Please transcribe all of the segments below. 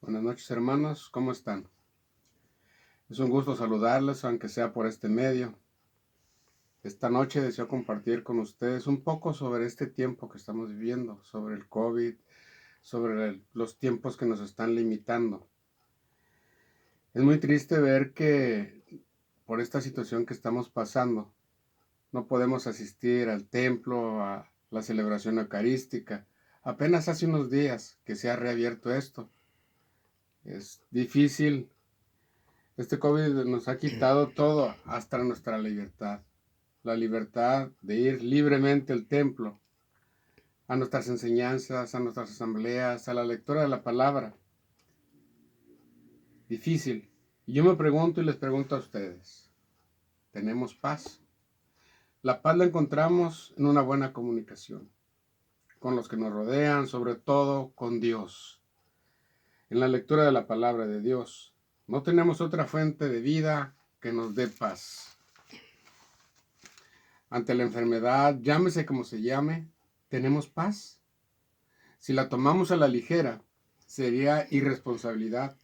Buenas noches, hermanos, ¿cómo están? Es un gusto saludarles, aunque sea por este medio. Esta noche deseo compartir con ustedes un poco sobre este tiempo que estamos viviendo, sobre el COVID, sobre los tiempos que nos están limitando. Es muy triste ver que por esta situación que estamos pasando, no podemos asistir al templo, a la celebración eucarística. Apenas hace unos días que se ha reabierto esto. Es difícil. Este COVID nos ha quitado todo, hasta nuestra libertad. La libertad de ir libremente al templo, a nuestras enseñanzas, a nuestras asambleas, a la lectura de la palabra. Difícil. Y yo me pregunto y les pregunto a ustedes, ¿tenemos paz? La paz la encontramos en una buena comunicación, con los que nos rodean, sobre todo con Dios. En la lectura de la palabra de Dios, no tenemos otra fuente de vida que nos dé paz. Ante la enfermedad, llámese como se llame, ¿tenemos paz? Si la tomamos a la ligera, sería irresponsabilidad.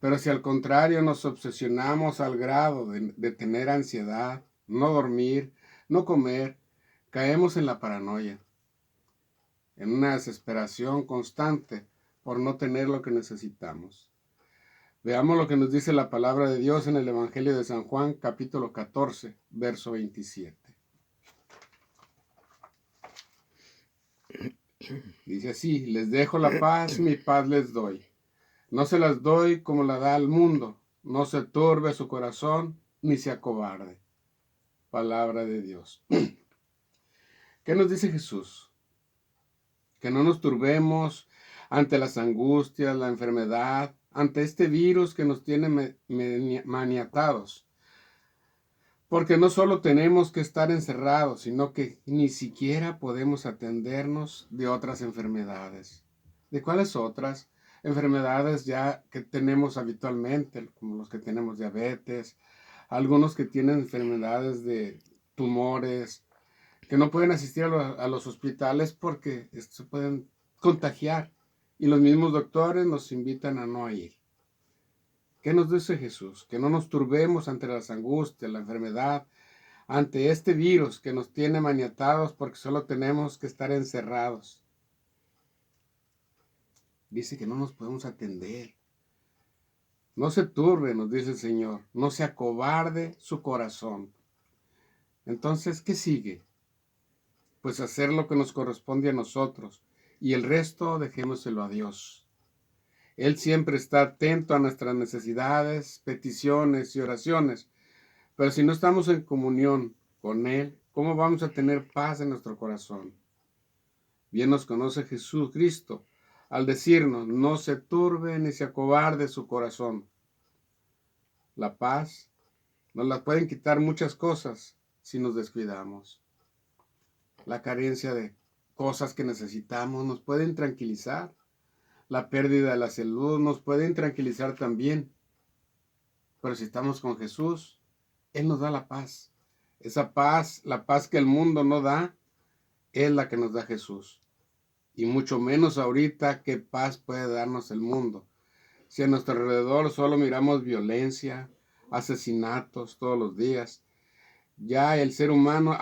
Pero si al contrario nos obsesionamos al grado de tener ansiedad, no dormir, no comer, caemos en la paranoia, en una desesperación constante por no tener lo que necesitamos. Veamos lo que nos dice la palabra de Dios en el Evangelio de San Juan, capítulo 14, verso 27. Dice así: les dejo la paz, mi paz les doy. No se las doy como la da al mundo. No se turbe su corazón, ni se acobarde. Palabra de Dios. ¿Qué nos dice Jesús? Que no nos turbemos ante las angustias, la enfermedad, ante este virus que nos tiene maniatados. Porque no solo tenemos que estar encerrados, sino que ni siquiera podemos atendernos de otras enfermedades. ¿De cuáles otras? Enfermedades ya que tenemos habitualmente, como los que tenemos diabetes, algunos que tienen enfermedades de tumores, que no pueden asistir a los hospitales porque se pueden contagiar. Y los mismos doctores nos invitan a no ir. ¿Qué nos dice Jesús? Que no nos turbemos ante las angustias, la enfermedad, ante este virus que nos tiene maniatados porque solo tenemos que estar encerrados. Dice que no nos podemos atender. No se turbe, nos dice el Señor, no se acobarde su corazón. Entonces, ¿qué sigue? Pues hacer lo que nos corresponde a nosotros y el resto dejémoselo a Dios. Él siempre está atento a nuestras necesidades, peticiones y oraciones, pero si no estamos en comunión con Él, ¿cómo vamos a tener paz en nuestro corazón? Bien nos conoce Jesucristo al decirnos, no se turbe ni se acobarde su corazón. La paz nos la pueden quitar muchas cosas si nos descuidamos. La carencia de cosas que necesitamos nos pueden tranquilizar. La pérdida de la salud nos puede tranquilizar también. Pero si estamos con Jesús, Él nos da la paz. Esa paz, la paz que el mundo no da, es la que nos da Jesús. Y mucho menos ahorita qué paz puede darnos el mundo. Si a nuestro alrededor solo miramos violencia, asesinatos todos los días, ya al ser humano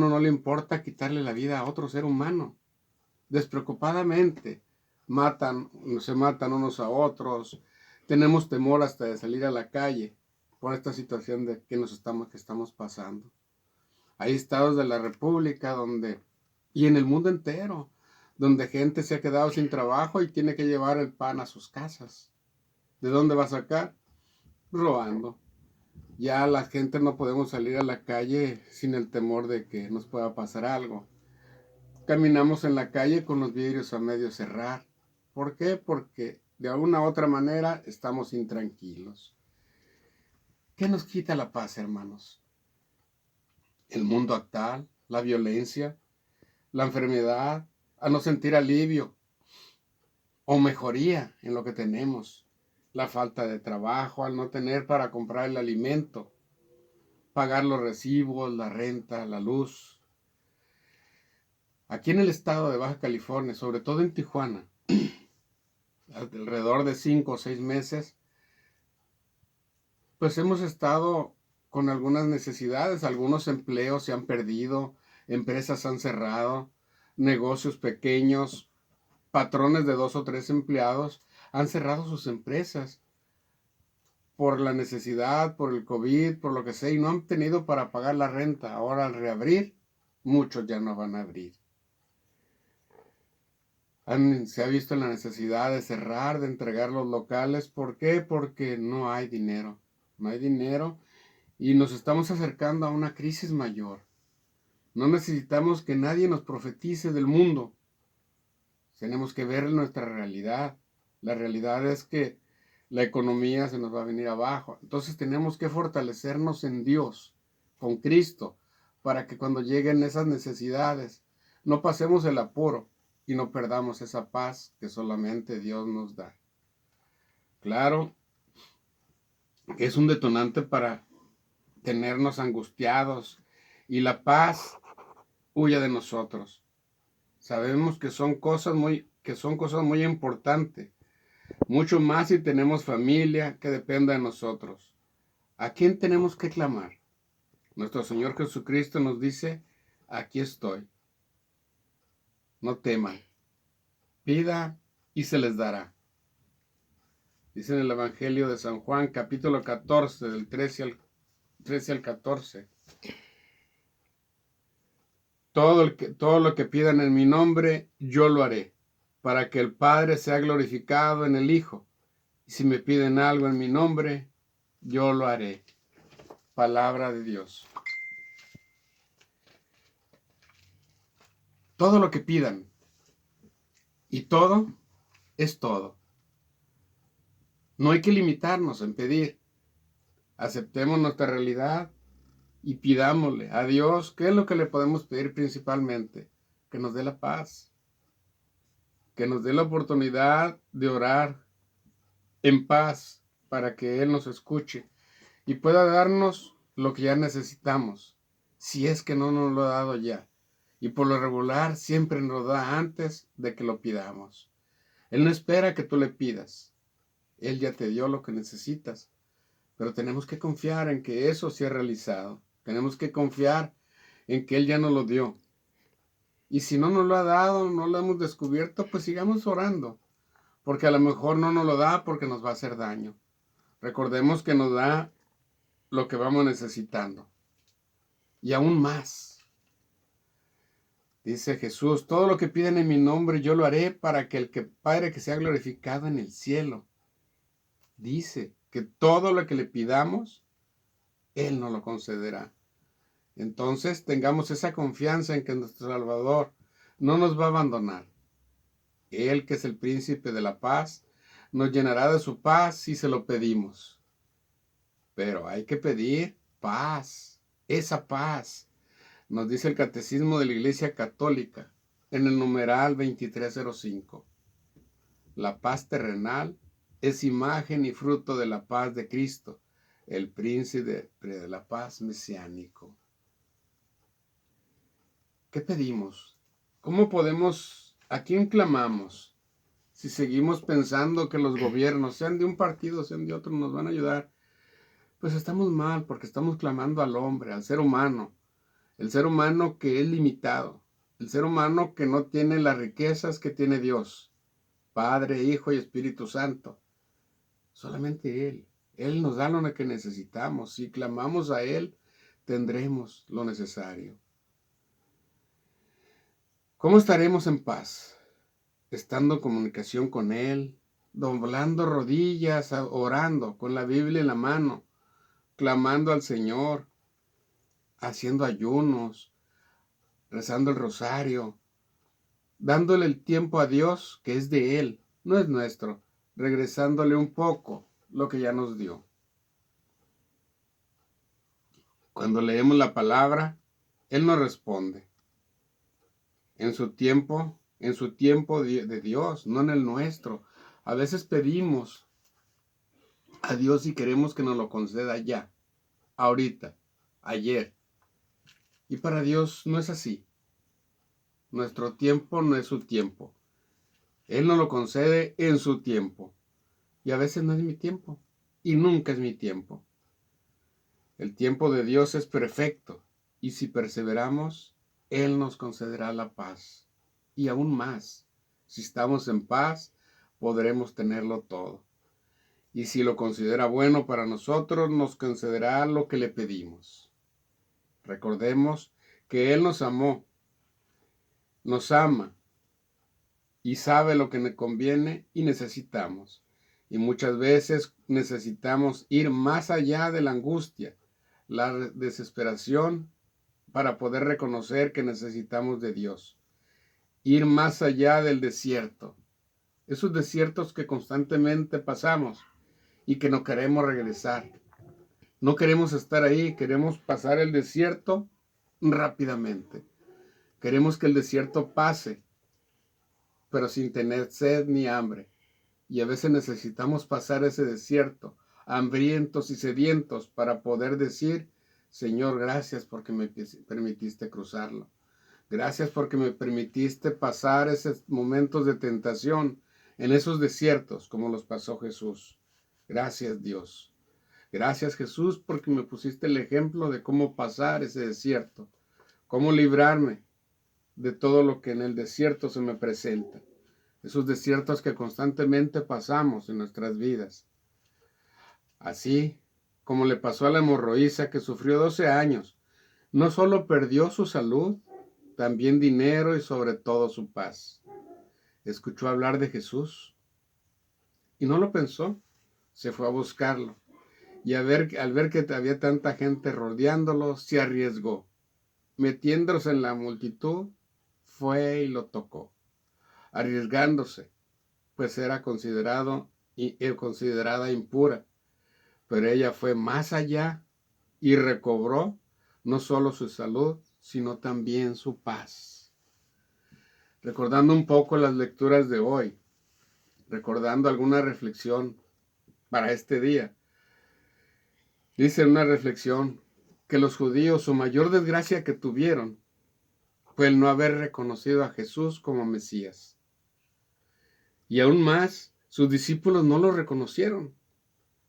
no le importa quitarle la vida a otro ser humano. Despreocupadamente se matan unos a otros. Tenemos temor hasta de salir a la calle por esta situación de que estamos pasando. Hay estados de la República y en el mundo entero, donde gente se ha quedado sin trabajo y tiene que llevar el pan a sus casas. ¿De dónde va a sacar? Robando. Ya la gente no podemos salir a la calle sin el temor de que nos pueda pasar algo. Caminamos en la calle con los vidrios a medio cerrar. ¿Por qué? Porque de alguna u otra manera estamos intranquilos. ¿Qué nos quita la paz, hermanos? El mundo actual, la violencia, la enfermedad, a no sentir alivio o mejoría en lo que tenemos, la falta de trabajo, al no tener para comprar el alimento, pagar los recibos, la renta, la luz. Aquí en el estado de Baja California, sobre todo en Tijuana, alrededor de 5 o 6 meses, pues hemos estado con algunas necesidades, algunos empleos se han perdido, empresas han cerrado, negocios pequeños, patrones de 2 o 3 empleados han cerrado sus empresas por la necesidad, por el COVID, por lo que sea, y no han tenido para pagar la renta. Ahora al reabrir, muchos ya no van a abrir. Se ha visto la necesidad de cerrar, de entregar los locales. ¿Por qué? Porque no hay dinero. No hay dinero y nos estamos acercando a una crisis mayor. No necesitamos que nadie nos profetice del mundo. Tenemos que ver nuestra realidad. La realidad es que la economía se nos va a venir abajo. Entonces tenemos que fortalecernos en Dios, con Cristo, para que cuando lleguen esas necesidades no pasemos el apuro y no perdamos esa paz que solamente Dios nos da. Claro que es un detonante para tenernos angustiados y la paz huya de nosotros. Sabemos que son cosas muy importantes, mucho más si tenemos familia que dependa de nosotros. ¿A quién tenemos que clamar? Nuestro Señor Jesucristo nos dice, aquí estoy. No teman, pida y se les dará. Dice en el Evangelio de San Juan, capítulo 14, del 13 al 14. Todo lo que pidan en mi nombre, yo lo haré, para que el Padre sea glorificado en el Hijo. Y si me piden algo en mi nombre, yo lo haré. Palabra de Dios. Todo lo que pidan. Y todo es todo. No hay que limitarnos en pedir. Aceptemos nuestra realidad y pidámosle a Dios qué es lo que le podemos pedir principalmente. Que nos dé la paz. Que nos dé la oportunidad de orar en paz para que Él nos escuche y pueda darnos lo que ya necesitamos, si es que no nos lo ha dado ya. Y por lo regular siempre nos da antes de que lo pidamos. Él no espera que tú le pidas. Él ya te dio lo que necesitas. Pero tenemos que confiar en que eso se ha realizado. Tenemos que confiar en que Él ya nos lo dio. Y si no nos lo ha dado, no lo hemos descubierto, pues sigamos orando. Porque a lo mejor no nos lo da porque nos va a hacer daño. Recordemos que nos da lo que vamos necesitando. Y aún más. Dice Jesús, todo lo que piden en mi nombre yo lo haré para que el Padre que sea glorificado en el cielo. Dice que todo lo que le pidamos, Él nos lo concederá. Entonces tengamos esa confianza en que nuestro Salvador no nos va a abandonar. Él, que es el príncipe de la paz, nos llenará de su paz si se lo pedimos. Pero hay que pedir paz, esa paz. Nos dice el Catecismo de la Iglesia Católica en el numeral 2305. La paz terrenal es imagen y fruto de la paz de Cristo, el príncipe de la paz mesiánico. ¿Qué pedimos? ¿Cómo podemos, a quién clamamos? Si seguimos pensando que los gobiernos, sean de un partido, sean de otro, nos van a ayudar, pues estamos mal porque estamos clamando al hombre, al ser humano. El ser humano que es limitado, el ser humano que no tiene las riquezas que tiene Dios, Padre, Hijo y Espíritu Santo. Solamente Él. Él nos da lo que necesitamos. Si clamamos a Él, tendremos lo necesario. ¿Cómo estaremos en paz? Estando en comunicación con Él, doblando rodillas, orando, con la Biblia en la mano, clamando al Señor, haciendo ayunos, rezando el rosario, dándole el tiempo a Dios que es de Él, no es nuestro, regresándole un poco lo que ya nos dio. Cuando leemos la palabra, Él nos responde. En su tiempo de Dios, no en el nuestro. A veces pedimos a Dios y queremos que nos lo conceda ya, ahorita, ayer. Y para Dios no es así. Nuestro tiempo no es su tiempo. Él nos lo concede en su tiempo. Y a veces no es mi tiempo. Y nunca es mi tiempo. El tiempo de Dios es perfecto. Y si perseveramos, Él nos concederá la paz. Y aún más, si estamos en paz, podremos tenerlo todo. Y si lo considera bueno para nosotros, nos concederá lo que le pedimos. Recordemos que Él nos amó, nos ama y sabe lo que nos conviene y necesitamos. Y muchas veces necesitamos ir más allá de la angustia, la desesperación, para poder reconocer que necesitamos de Dios. Ir más allá del desierto. Esos desiertos que constantemente pasamos y que no queremos regresar. No queremos estar ahí, queremos pasar el desierto rápidamente. Queremos que el desierto pase, pero sin tener sed ni hambre. Y a veces necesitamos pasar ese desierto, hambrientos y sedientos, para poder decir, Señor, gracias porque me permitiste cruzarlo. Gracias porque me permitiste pasar esos momentos de tentación en esos desiertos, como los pasó Jesús. Gracias, Dios. Gracias, Jesús, porque me pusiste el ejemplo de cómo pasar ese desierto, cómo librarme de todo lo que en el desierto se me presenta. Esos desiertos que constantemente pasamos en nuestras vidas. Así como le pasó a la hemorroísa que sufrió 12 años, no solo perdió su salud, también dinero y sobre todo su paz. Escuchó hablar de Jesús y no lo pensó, se fue a buscarlo. Y al ver que había tanta gente rodeándolo, se arriesgó. Metiéndose en la multitud, fue y lo tocó. Arriesgándose, pues era considerada impura. Pero ella fue más allá y recobró no solo su salud, sino también su paz. Recordando un poco las lecturas de hoy, recordando alguna reflexión para este día, dice una reflexión que los judíos su mayor desgracia que tuvieron fue el no haber reconocido a Jesús como Mesías. Y aún más, sus discípulos no lo reconocieron.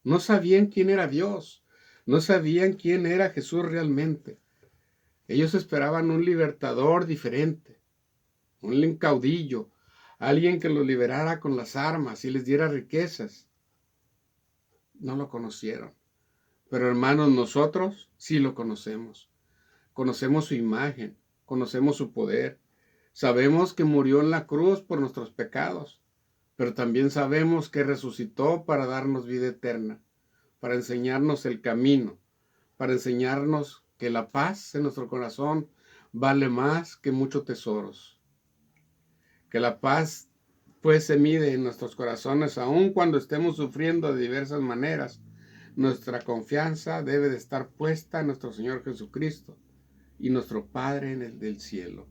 No sabían quién era Dios. No sabían quién era Jesús realmente. Ellos esperaban un libertador diferente, un caudillo, alguien que los liberara con las armas y les diera riquezas. No lo conocieron. Pero hermanos, nosotros sí lo conocemos. Conocemos su imagen, conocemos su poder. Sabemos que murió en la cruz por nuestros pecados, pero también sabemos que resucitó para darnos vida eterna, para enseñarnos el camino, para enseñarnos que la paz en nuestro corazón vale más que muchos tesoros. Que la paz pues se mide en nuestros corazones aun cuando estemos sufriendo de diversas maneras. Nuestra confianza debe de estar puesta en nuestro Señor Jesucristo y nuestro Padre en el del cielo.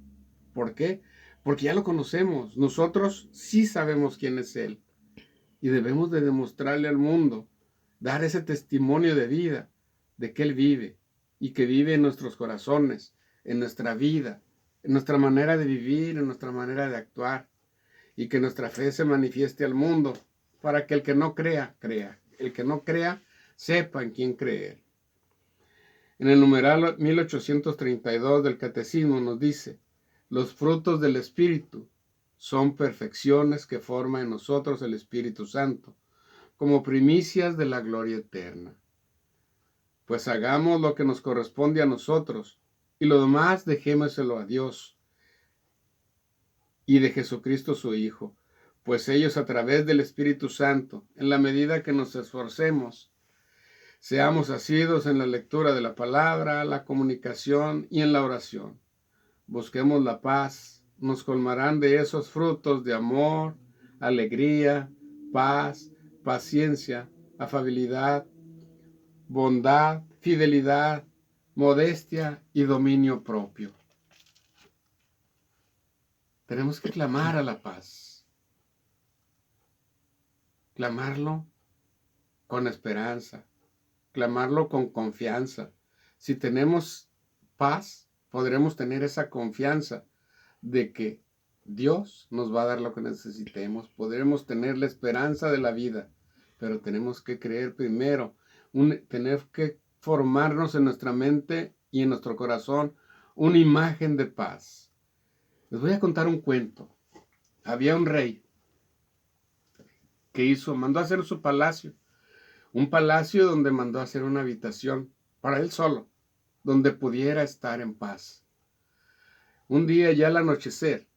¿Por qué? Porque ya lo conocemos. Nosotros sí sabemos quién es Él. Y debemos de demostrarle al mundo, dar ese testimonio de vida, de que Él vive y que vive en nuestros corazones, en nuestra vida, en nuestra manera de vivir, en nuestra manera de actuar, y que nuestra fe se manifieste al mundo para que el que no crea, crea. El que no crea, sepa en quién creer. En el numeral 1832 del Catecismo nos dice, los frutos del Espíritu son perfecciones que forma en nosotros el Espíritu Santo, como primicias de la gloria eterna. Pues hagamos lo que nos corresponde a nosotros, y lo demás dejémoselo a Dios y de Jesucristo su Hijo, pues ellos a través del Espíritu Santo, en la medida que nos esforcemos, seamos asiduos en la lectura de la palabra, la comunicación y en la oración. Busquemos la paz, nos colmarán de esos frutos de amor, alegría, paz, paciencia, afabilidad, bondad, fidelidad, modestia y dominio propio. Tenemos que clamar a la paz, clamarlo con esperanza, clamarlo con confianza. Si tenemos paz, podremos tener esa confianza de que Dios nos va a dar lo que necesitemos. Podremos tener la esperanza de la vida, pero tenemos que creer primero, tener que formarnos en nuestra mente y en nuestro corazón una imagen de paz. Les voy a contar un cuento. Había un rey que mandó a hacer su palacio, un palacio donde mandó a hacer una habitación para él solo, donde pudiera estar en paz. Un día ya al anochecer,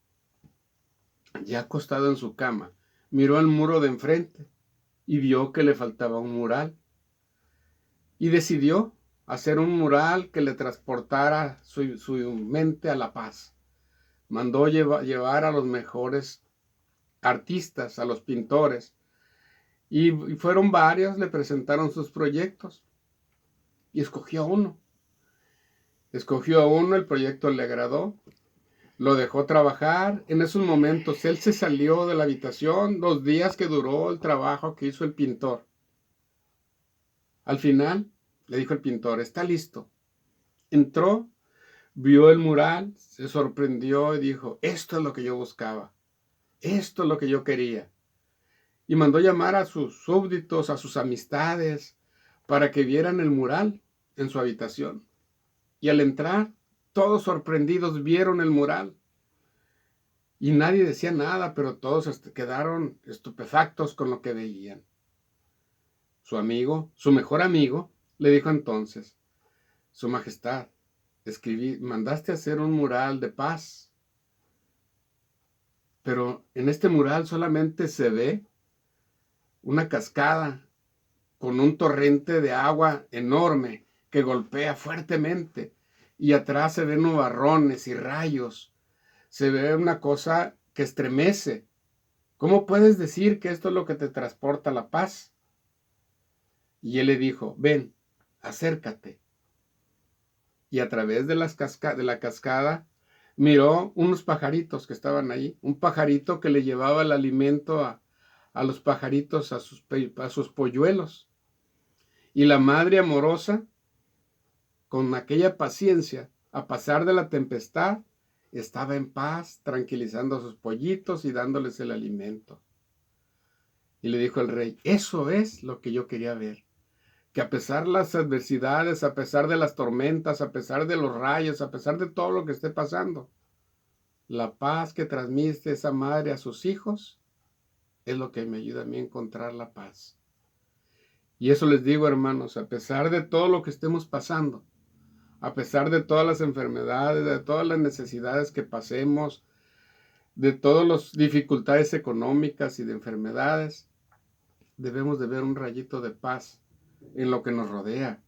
ya acostado en su cama, miró al muro de enfrente y vio que le faltaba un mural. Y decidió hacer un mural que le transportara su mente a la paz. Mandó llevar a los mejores artistas, a los pintores, y fueron varios, le presentaron sus proyectos y escogió uno. Escogió a uno, el proyecto le agradó, lo dejó trabajar. En esos momentos él se salió de la habitación, los días que duró el trabajo que hizo el pintor. Al final le dijo el pintor, está listo. Entró, vio el mural, se sorprendió y dijo, esto es lo que yo buscaba, esto es lo que yo quería. Y mandó llamar a sus súbditos, a sus amistades, para que vieran el mural en su habitación. Y al entrar, todos sorprendidos vieron el mural. Y nadie decía nada, pero todos quedaron estupefactos con lo que veían. Su amigo, su mejor amigo, le dijo entonces, Su Majestad, mandaste hacer un mural de paz, pero en este mural solamente se ve una cascada con un torrente de agua enorme que golpea fuertemente y atrás se ven nubarrones y rayos. Se ve una cosa que estremece. ¿Cómo puedes decir que esto es lo que te transporta a la paz? Y él le dijo, ven, acércate. Y a través de la cascada miró unos pajaritos que estaban ahí. Un pajarito que le llevaba el alimento a los pajaritos, a sus polluelos. Y la madre amorosa, con aquella paciencia, a pasar de la tempestad, estaba en paz, tranquilizando a sus pollitos y dándoles el alimento. Y le dijo el rey, eso es lo que yo quería ver. Que a pesar de las adversidades, a pesar de las tormentas, a pesar de los rayos, a pesar de todo lo que esté pasando, la paz que transmite esa madre a sus hijos es lo que me ayuda a mí a encontrar la paz. Y eso les digo, hermanos, a pesar de todo lo que estemos pasando, a pesar de todas las enfermedades, de todas las necesidades que pasemos, de todas las dificultades económicas y de enfermedades, debemos de ver un rayito de paz en lo que nos rodea.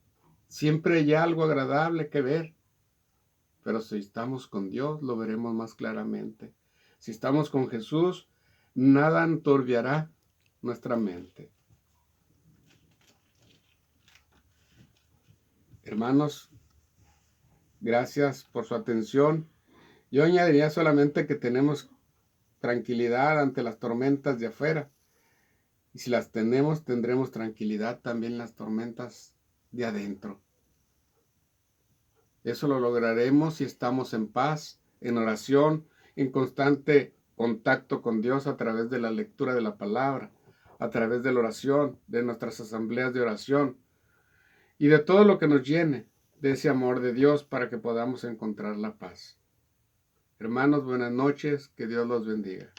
Siempre hay algo agradable que ver, pero si estamos con Dios lo veremos más claramente. Si estamos con Jesús, nada enturbiará nuestra mente. Hermanos, gracias por su atención. Yo añadiría solamente que tenemos tranquilidad ante las tormentas de afuera. Y si las tenemos, tendremos tranquilidad también en las tormentas de adentro. Eso lo lograremos si estamos en paz, en oración, en constante contacto con Dios a través de la lectura de la palabra, a través de la oración, de nuestras asambleas de oración y de todo lo que nos llene de ese amor de Dios para que podamos encontrar la paz. Hermanos, buenas noches, que Dios los bendiga.